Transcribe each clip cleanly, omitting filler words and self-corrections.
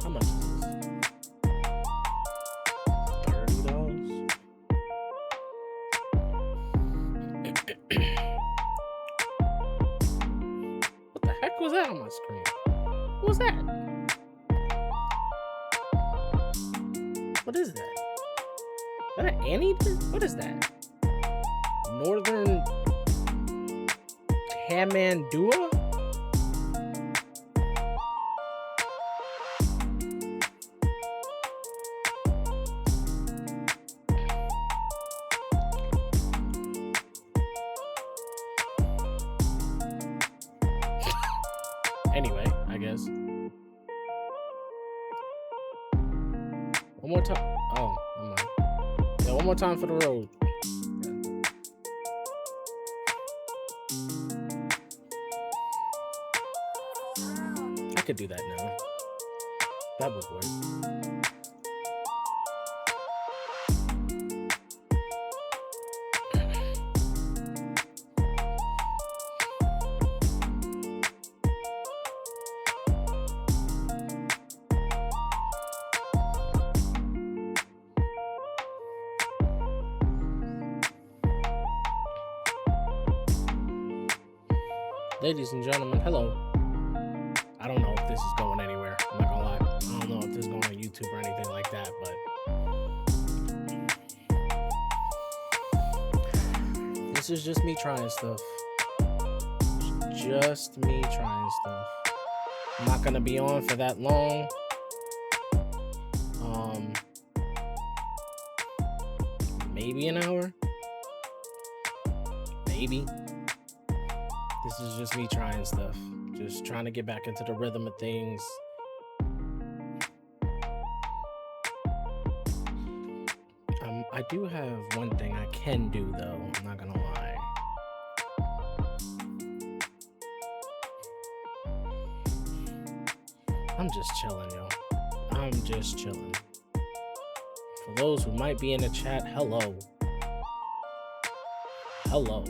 How much is this? $30. What the heck was that on my screen? What was that? What is that? Is that an anteater? What is that? Northern Tamandua? Anyway, I guess. One more time. Oh, never mind. Yeah, one more time for the road. I could do that now. That would work. Ladies and gentlemen, hello. I don't know if this is going anywhere. I'm not gonna lie. I don't know if this is going on YouTube or anything like that, but this is just me trying stuff. Just me trying stuff. I'm not gonna be on for that long. Maybe an hour. Maybe. This is just me trying stuff. Just trying to get back into the rhythm of things. I do have one thing I can do though, I'm not gonna lie. I'm just chilling, yo. I'm just chilling. For those who might be in the chat, hello. Hello.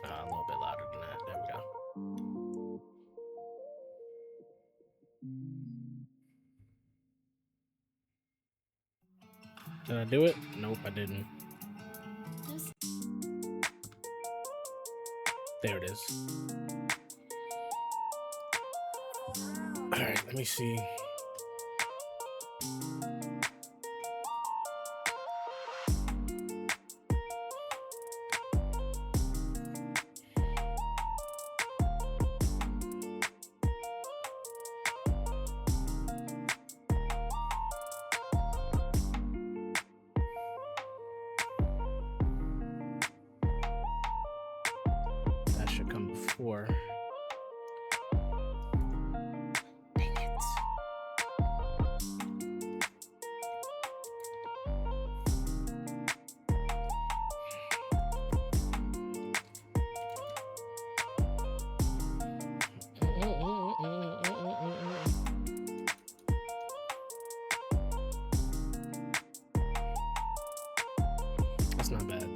A little bit louder than that. There we go. Did I do it? Nope, I didn't. There it is. All right, let me see. That should come before. Dang it. That's not bad.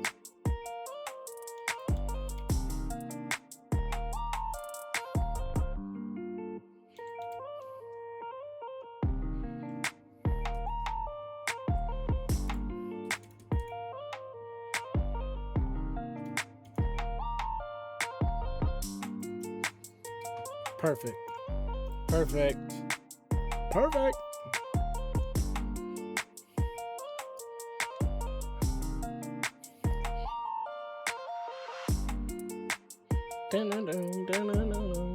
Perfect. Perfect. Perfect. Dun-dun-dun, dun-dun-dun.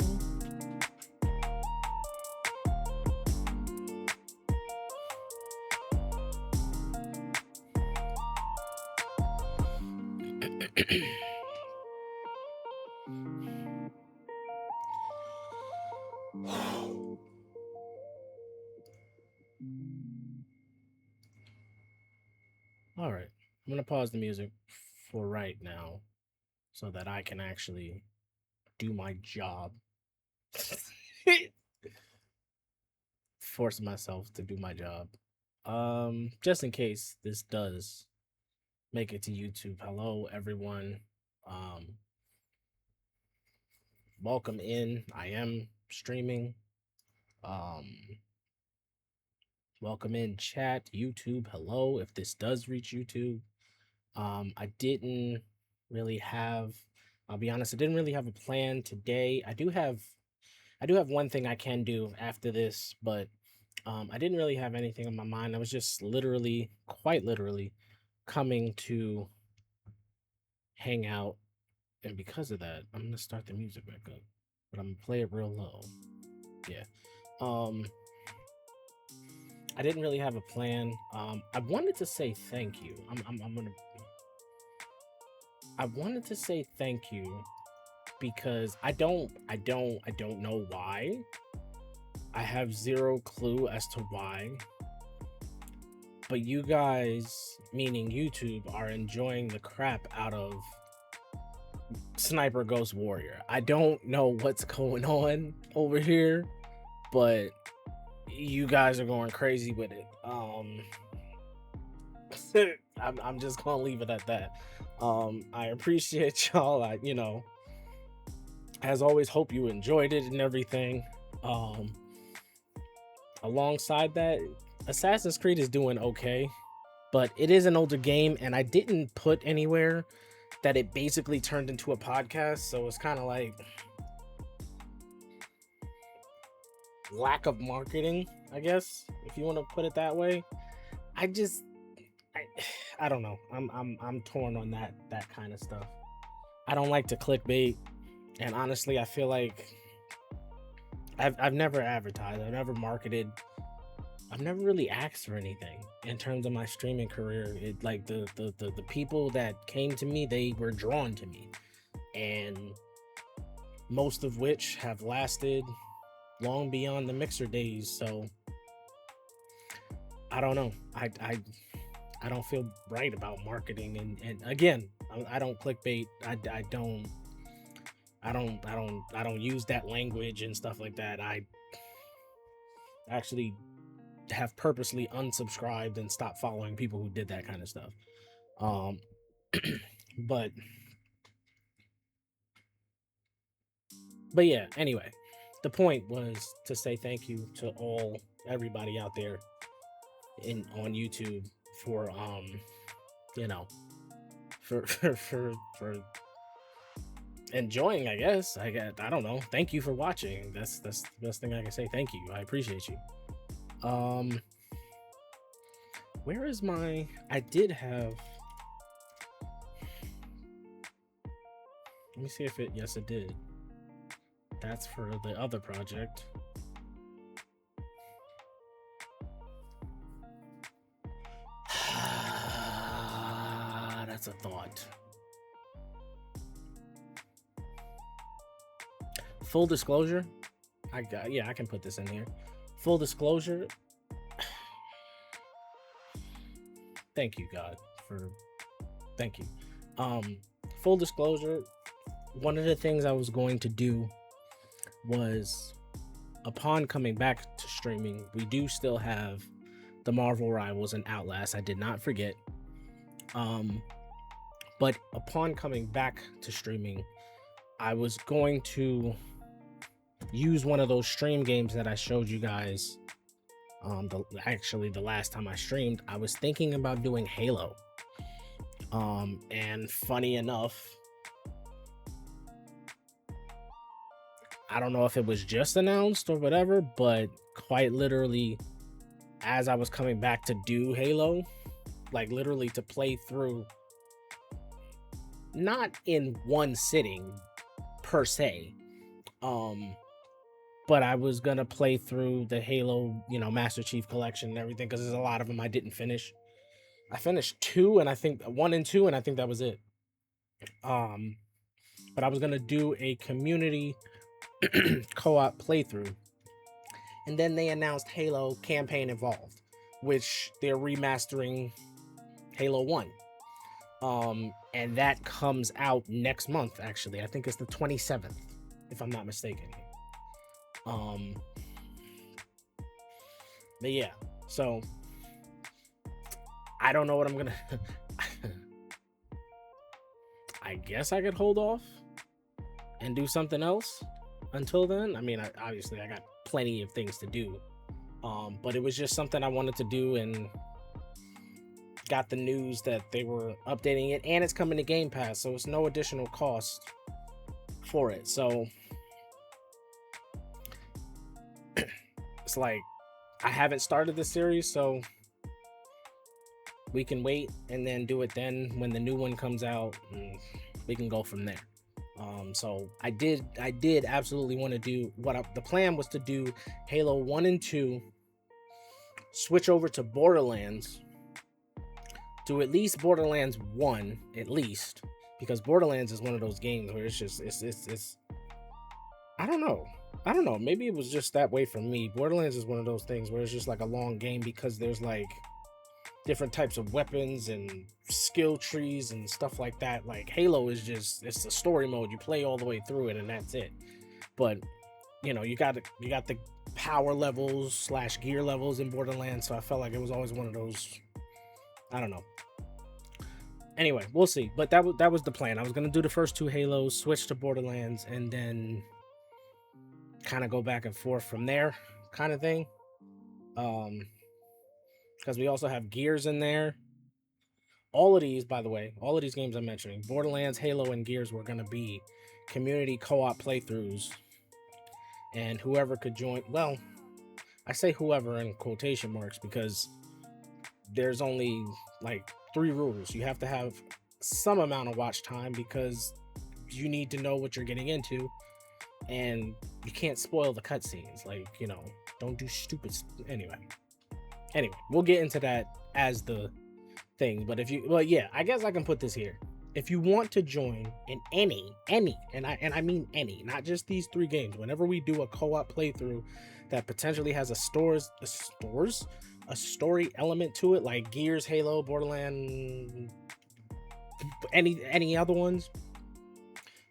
All right. I'm going to pause the music for right now so that I can actually do my job. Force myself to do my job. Just in case this does make it to YouTube. Hello, everyone. Welcome in. I am streaming. Welcome in chat, YouTube. Hello, if this does reach YouTube. I didn't really have, I'll be honest, I didn't really have a plan today. I do have one thing I can do after this, but I didn't really have anything in my mind. I was just literally, quite literally, coming to hang out, and because of that, I'm gonna start the music back up, but I'm gonna play it real low. Yeah. I didn't really have a plan. I wanted to say thank you. I wanted to say thank you because I don't know why. I have zero clue as to why. But you guys, meaning YouTube, are enjoying the crap out of Sniper Ghost Warrior. I don't know what's going on over here, but you guys are going crazy with it. I'm just gonna leave it at that. I appreciate y'all. As always, hope you enjoyed it and everything. Alongside that, Assassin's Creed is doing okay, but it is an older game, and I didn't put anywhere that it basically turned into a podcast, so it's kind of like lack of marketing, I guess, if you want to put it that way. I don't know. I'm torn on that kind of stuff. I don't like to clickbait, and honestly, I feel like I've never advertised, I've never marketed, I've never really asked for anything in terms of my streaming career. It like the people that came to me, they were drawn to me, and most of which have lasted long beyond the Mixer days. So I don't know. I don't feel right about marketing, and again, I don't clickbait. I don't use that language and stuff like that. I actually have purposely unsubscribed and stopped following people who did that kind of stuff. But yeah, anyway, the point was to say thank you to everybody out there on YouTube for for enjoying, I guess. I don't know. Thank you for watching. That's the best thing I can say. Thank you. I appreciate you. Where is my, I did have, let me see if it, yes it did. That's for the other project. That's a thought. Full disclosure, I can put this in here. Full disclosure, thank you, God, thank you. Full disclosure, one of the things I was going to do was, upon coming back to streaming, we do still have the Marvel Rivals and Outlast. I did not forget. But upon coming back to streaming, I was going to use one of those stream games that I showed you guys. The last time I streamed, I was thinking about doing Halo. And funny enough, I don't know if it was just announced or whatever, but quite literally, as I was coming back to do Halo, like literally to play through, not in one sitting per se, um, but I was gonna play through the Halo, Master Chief Collection and everything because there's a lot of them I didn't finish. I finished two, and I think one and two, and I think that was it. Um, but I was gonna do a community co-op playthrough, and then they announced Halo Campaign Evolved, which they're remastering Halo 1. And that comes out next month, actually. I think it's the 27th, if I'm not mistaken. Um, but yeah, so I don't know what I'm gonna. I guess I could hold off and do something else until then. I mean, obviously I got plenty of things to do, but it was just something I wanted to do, and got the news that they were updating it, and it's coming to Game Pass, so it's no additional cost for it. So it's like I haven't started the series, so we can wait and then do it then when the new one comes out, and we can go from there. So I did absolutely want to do the plan was to do Halo 1 and 2, switch over to Borderlands, do at least Borderlands 1, at least, because Borderlands is one of those games where it's I don't know, maybe it was just that way for me. Borderlands is one of those things where it's just like a long game because there's like different types of weapons and skill trees and stuff like that. Like Halo is just, it's the story mode, you play all the way through it and that's it. But you got the power levels / gear levels in Borderlands, so I felt like it was always one of those, I don't know. Anyway, we'll see. But that was the plan. I was gonna do the first two Halos, switch to Borderlands, and then kind of go back and forth from there, kind of thing. Because we also have Gears in there. All of these, by the way, all of these games I'm mentioning, Borderlands, Halo, and Gears, were gonna be community co-op playthroughs, and whoever could join. Well, I say whoever in quotation marks because there's only like 3 rules. You have to have some amount of watch time because you need to know what you're getting into, and you can't spoil the cutscenes. Like, don't do stupid. Anyway, we'll get into that as the thing. But I guess I can put this here. If you want to join in any, and I mean any, not just these 3 games, whenever we do a co-op playthrough that potentially has a story element to it, like Gears, Halo, Borderlands, any other ones,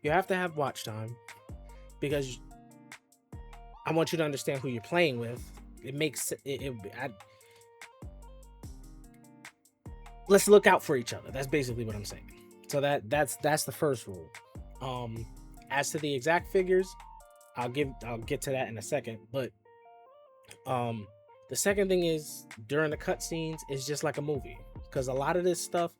you have to have watch time, because I want you to understand who you're playing with. It makes let's look out for each other. That's basically what I'm saying. So that's the first rule. As to the exact figures, I'll get to that in a second. But the second thing is, during the cutscenes, it's just like a movie, because a lot of this stuff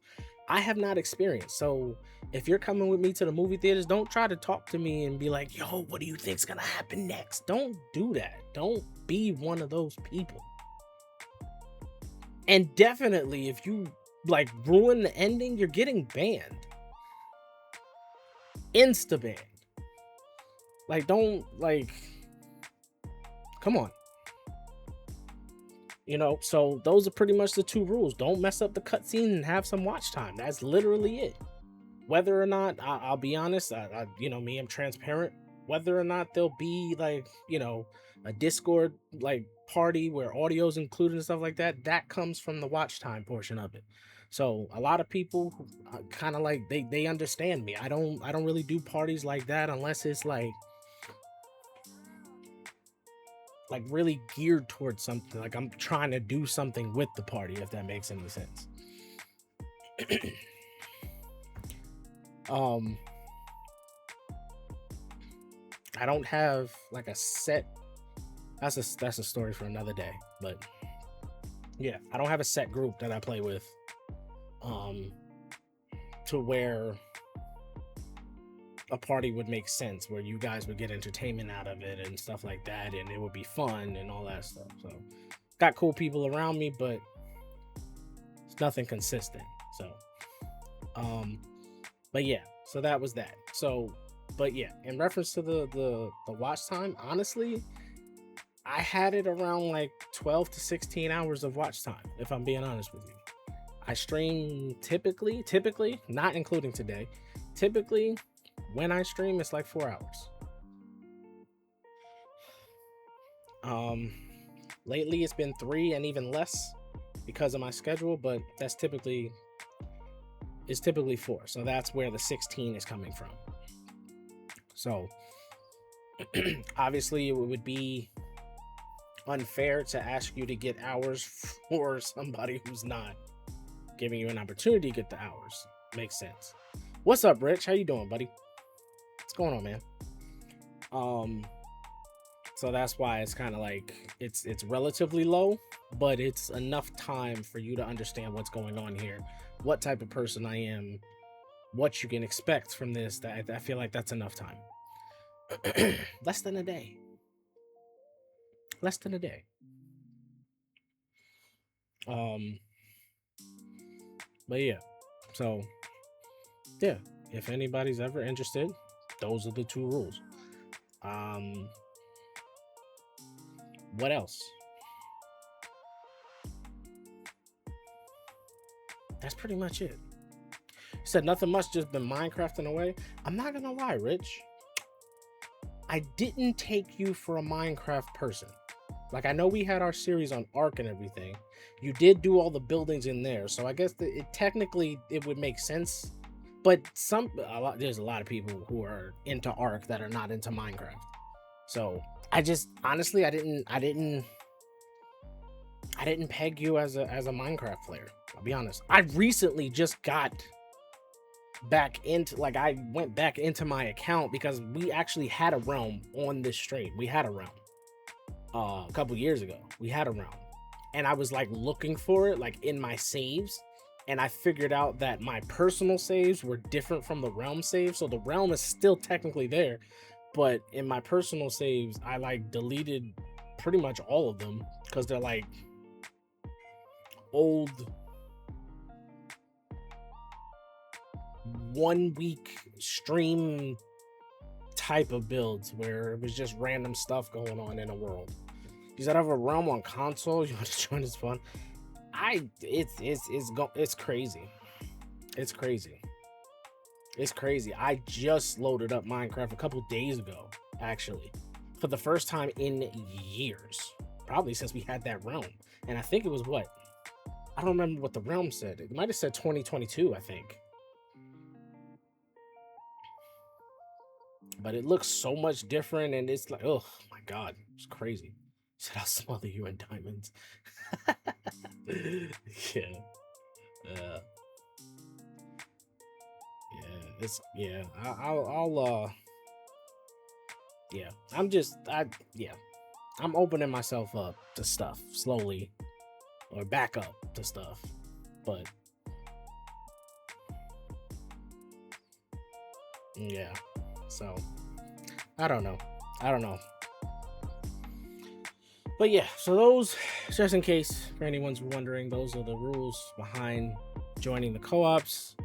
I have not experienced. So if you're coming with me to the movie theaters, don't try to talk to me and be like, yo, what do you think's gonna happen next? Don't do that. Don't be one of those people. And definitely, if you like ruin the ending, you're getting banned. Insta banned. Like, don't, like, come on. So those are pretty much the 2 rules. Don't mess up the cutscene and have some watch time. That's literally it. Whether or not, I'll be honest, me, I'm transparent. Whether or not there'll be like, a Discord like party where audio's included and stuff like that, that comes from the watch time portion of it. So a lot of people kind of like, they understand me. I don't really do parties like that unless it's like really geared towards something. Like I'm trying to do something with the party, if that makes any sense. I don't have like a set. That's a story for another day. But yeah, I don't have a set group that I play with. To where a party would make sense where you guys would get entertainment out of it and stuff like that, and it would be fun and all that stuff. So got cool people around me, but it's nothing consistent. So but yeah, so that was that. So but yeah, in reference to the watch time, honestly, I had it around like 12 to 16 hours of watch time, if I'm being honest with you. I stream typically, not including today, typically when I stream, it's like 4 hours. Lately it's been 3 and even less because of my schedule, but that's typically 4. So that's where the 16 is coming from. So obviously it would be unfair to ask you to get hours for somebody who's not giving you an opportunity to get the hours. Makes sense. What's up, Rich? How you doing, buddy? What's going on, man? So that's why it's kind of like it's relatively low, but it's enough time for you to understand what's going on here, what type of person I am, what you can expect from this. That I feel like that's enough time. Less than a day. Less than a day. But yeah, so yeah, if anybody's ever interested, those are the 2 rules. What else? That's pretty much it. Said nothing much, just been Minecrafting away. I'm not gonna lie, Rich, I didn't take you for a Minecraft person. Like, I know we had our series on Ark and everything. You did do all the buildings in there, so I guess technically it would make sense. But there's a lot of people who are into Ark that are not into Minecraft. So I just honestly I didn't peg you as a Minecraft player. I'll be honest. I recently just got back into, like, I went back into my account because we actually had a realm on this stream. We had a realm a couple years ago. We had a realm, and I was like looking for it like in my saves, and I figured out that my personal saves were different from the realm save. So the realm is still technically there, but in my personal saves I like deleted pretty much all of them because they're like old 1 week stream type of builds where it was just random stuff going on in a world. You said I have a realm on console. You want to join? It's fun. It's crazy. It's crazy. It's crazy. I just loaded up Minecraft a couple days ago, actually, for the first time in years, probably since we had that realm. And I think it was what? I don't remember what the realm said. It might have said 2022, I think. But it looks so much different, and it's like, oh my god, it's crazy. Said I'll smother you in diamonds. Yeah. I'll yeah, I'm opening myself up to stuff slowly, or back up to stuff, but yeah, so I don't know. But yeah, so those, just in case for anyone's wondering, those are the rules behind joining the co-ops.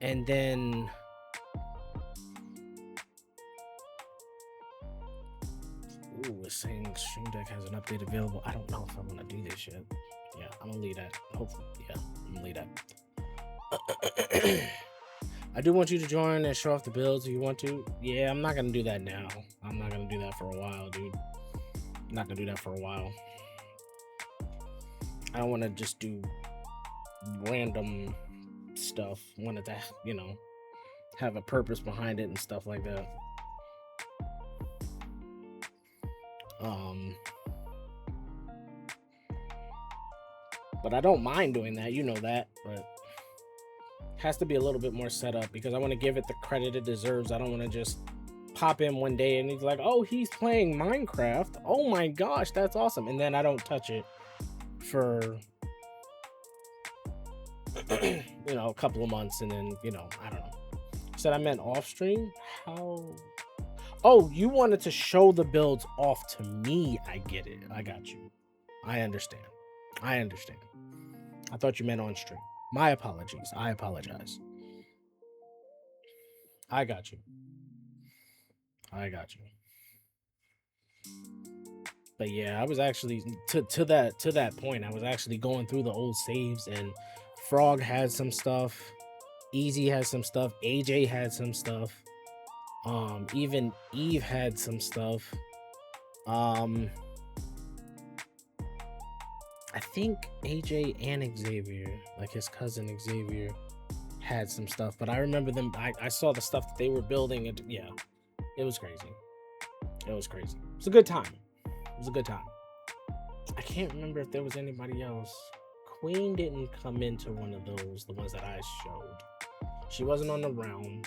And then it's saying Stream Deck has an update available. I don't know if I want to do this yet. Yeah, I'm gonna leave that. Hopefully, yeah, I'm gonna leave that. I do want you to join and show off the builds if you want to. Yeah, I'm not gonna do that now. I'm not gonna do that for a while, dude. I'm not gonna do that for a while. I don't want to just do random stuff. I wanted to, have a purpose behind it and stuff like that. But I don't mind doing that, you know that, but has to be a little bit more set up because I want to give it the credit it deserves. I don't want to just pop in one day and he's like, oh, he's playing Minecraft. Oh my gosh, that's awesome. And then I don't touch it for you know, a couple of months, and then, you know, I don't know. Said I meant off stream. How? Oh, you wanted to show the builds off to me. I get it. I got you. I understand. I understand. I thought you meant on stream. My apologies. I apologize. I got you. I got you. But yeah, I was actually to that point. I was actually going through the old saves, and Frog had some stuff. Easy had some stuff. AJ had some stuff. Even Eve had some stuff. I think AJ and Xavier, like his cousin Xavier, had some stuff. But I remember them. I saw the stuff that they were building, and yeah, it was crazy. It was crazy. It was a good time. It was a good time. I can't remember if there was anybody else. Queen didn't come into one of those, the ones that I showed. She wasn't on the realm.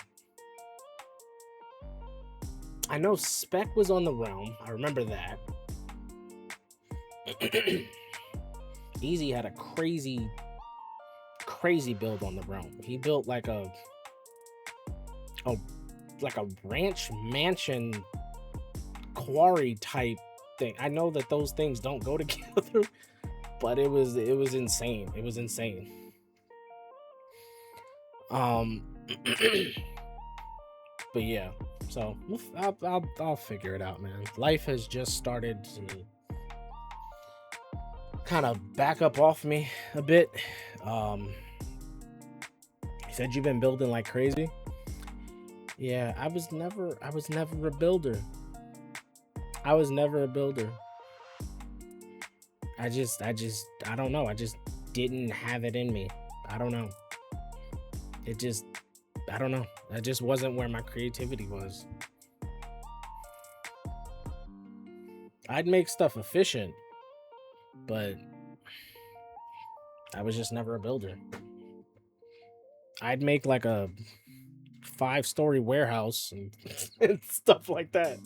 I know Spec was on the realm. I remember that. Easy had a crazy build on the realm. He built like a ranch mansion quarry type thing. I know that those things don't go together, but it was insane. It was insane. But yeah, so I'll figure it out, man. Life has just started to kind of back up off me a bit. You said you've been building like crazy. Yeah, I was never a builder. I was never a builder. I don't know. I just didn't have it in me. I don't know. I don't know. That just wasn't where my creativity was. I'd make stuff efficient, but I was just never a builder. I'd make like a 5-story warehouse and stuff like that,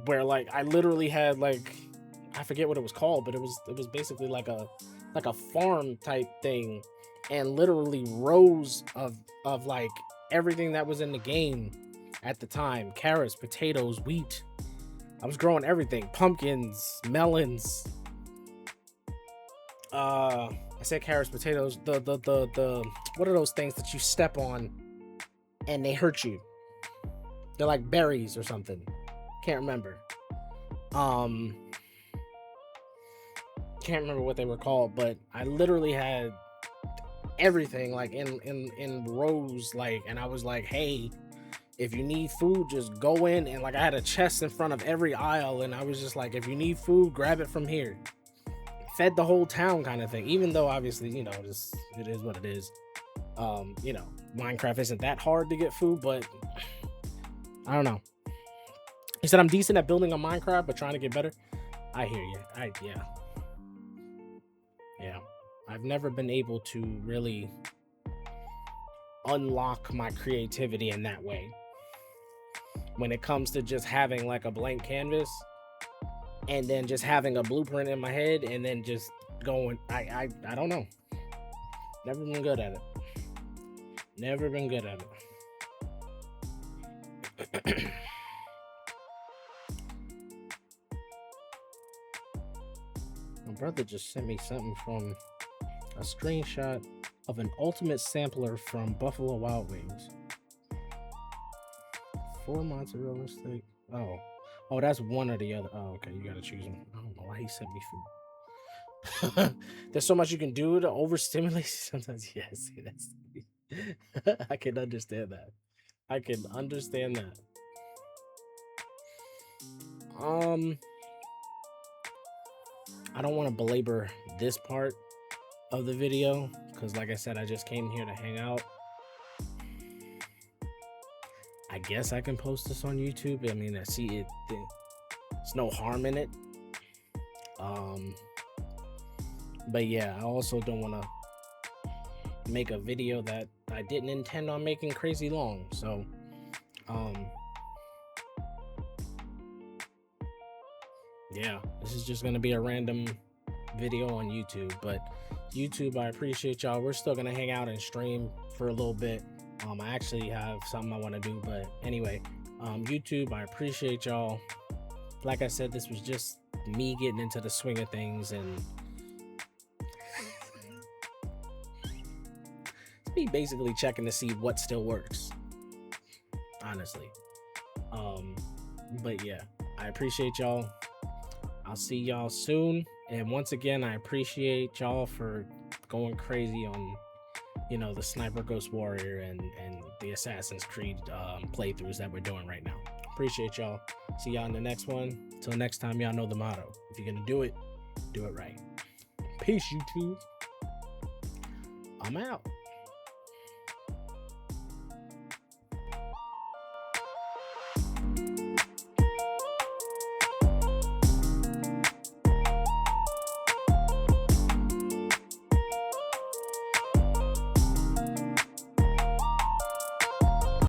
where like I literally had like, I forget what it was called, but it was basically like a farm type thing, and literally rows of like everything that was in the game at the time: carrots, potatoes, wheat. I was growing everything: pumpkins, melons. I said carrots, potatoes. The what are those things that you step on and they hurt you? They're like berries or something. Can't remember. Can't remember what they were called, but I literally had everything like in rows, like, and I was like, hey, if you need food, just go in, and like I had a chest in front of every aisle, and I was just like, if you need food, grab it from here. Fed the whole town kind of thing, even though obviously, you know, just it is what it is. You know, Minecraft isn't that hard to get food, but I don't know. He said I'm decent at building on Minecraft, but trying to get better. I hear you. Yeah. I've never been able to really unlock my creativity in that way. When it comes to just having like a blank canvas and then just having a blueprint in my head and then just going, I don't know. Never been good at it. Never been good at it. My brother just sent me something from a screenshot of an ultimate sampler from Buffalo Wild Wings. 4 mozzarella stick. Oh, that's one or the other. Oh, okay, you gotta choose one. I don't know why he sent me food. There's so much you can do to overstimulate sometimes. Yes, that's. I can understand that. I can understand that. I don't want to belabor this part of the video because, like I said, I just came here to hang out. I guess I can post this on YouTube. I mean, I see it. There's no harm in it. But yeah, I also don't want to make a video that I didn't intend on making crazy long. So, yeah, this is just gonna be a random video on YouTube, but YouTube, I appreciate y'all. We're still gonna hang out and stream for a little bit. I actually have something I want to do, but anyway, YouTube, I appreciate y'all. Like I said, this was just me getting into the swing of things, and it's me basically checking to see what still works, honestly. But yeah, I appreciate y'all. I'll see y'all soon. And once again, I appreciate y'all for going crazy on, the Sniper Ghost Warrior and the Assassin's Creed playthroughs that we're doing right now. Appreciate y'all. See y'all in the next one. Till next time, y'all know the motto. If you're gonna do it right. Peace, YouTube. I'm out.